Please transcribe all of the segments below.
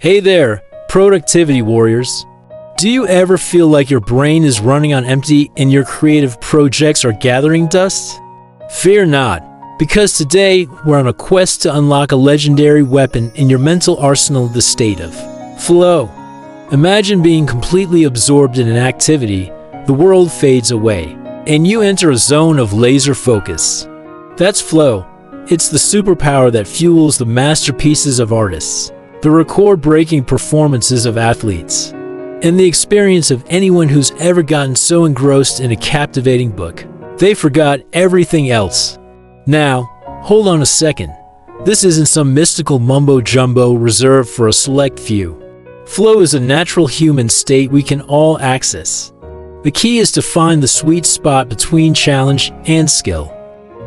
Hey there, productivity warriors. Do you ever feel like your brain is running on empty and your creative projects are gathering dust? Fear not, because today we're on a quest to unlock a legendary weapon in your mental arsenal, the state of flow. Imagine being completely absorbed in an activity, the world fades away, and you enter a zone of laser focus. That's flow. It's the superpower that fuels the masterpieces of artists, the record-breaking performances of athletes, and the experience of anyone who's ever gotten so engrossed in a captivating book, they forgot everything else. Now, hold on a second. This isn't some mystical mumbo-jumbo reserved for a select few. Flow is a natural human state we can all access. The key is to find the sweet spot between challenge and skill.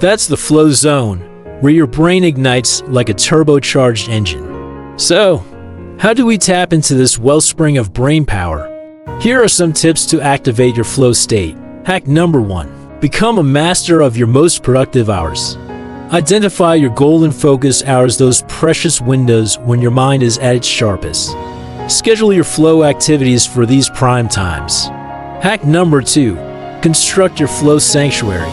That's the flow zone, where your brain ignites like a turbocharged engine. So, how do we tap into this wellspring of brain power? Here are some tips to activate your flow state. Hack number 1. Become a master of your most productive hours. Identify your golden focus hours, those precious windows when your mind is at its sharpest. Schedule your flow activities for these prime times. Hack number 2. Construct your flow sanctuary.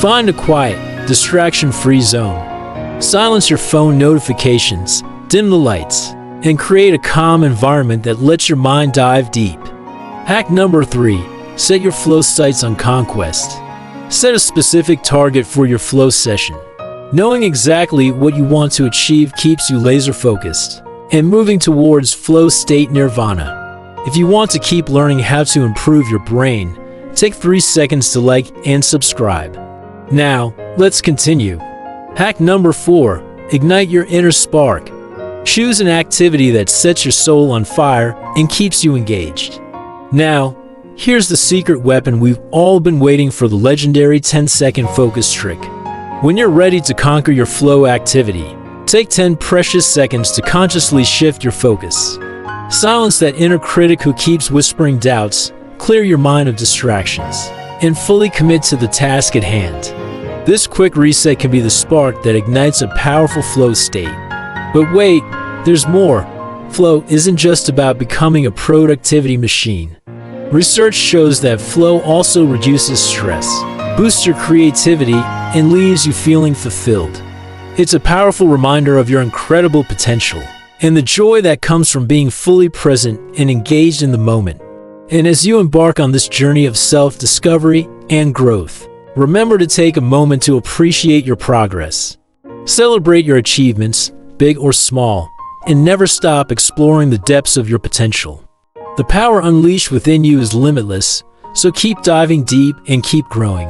Find a quiet, distraction-free zone. Silence your phone notifications, dim the lights, and create a calm environment that lets your mind dive deep. Hack number 3. Set your flow sights on conquest. Set a specific target for your flow session. Knowing exactly what you want to achieve keeps you laser focused and moving towards flow state nirvana. If you want to keep learning how to improve your brain, take 3 seconds to like and subscribe. Now, let's continue. Hack number 4. Ignite your inner spark. Choose an activity that sets your soul on fire and keeps you engaged. Now, here's the secret weapon we've all been waiting for, the legendary 10-second focus trick. When you're ready to conquer your flow activity, take 10 precious seconds to consciously shift your focus. Silence that inner critic who keeps whispering doubts, clear your mind of distractions, and fully commit to the task at hand. This quick reset can be the spark that ignites a powerful flow state. But wait, there's more. Flow isn't just about becoming a productivity machine. Research shows that flow also reduces stress, boosts your creativity, and leaves you feeling fulfilled. It's a powerful reminder of your incredible potential and the joy that comes from being fully present and engaged in the moment. And as you embark on this journey of self-discovery and growth, remember to take a moment to appreciate your progress. Celebrate your achievements, big or small, and never stop exploring the depths of your potential. The power unleashed within you is limitless, so keep diving deep and keep growing.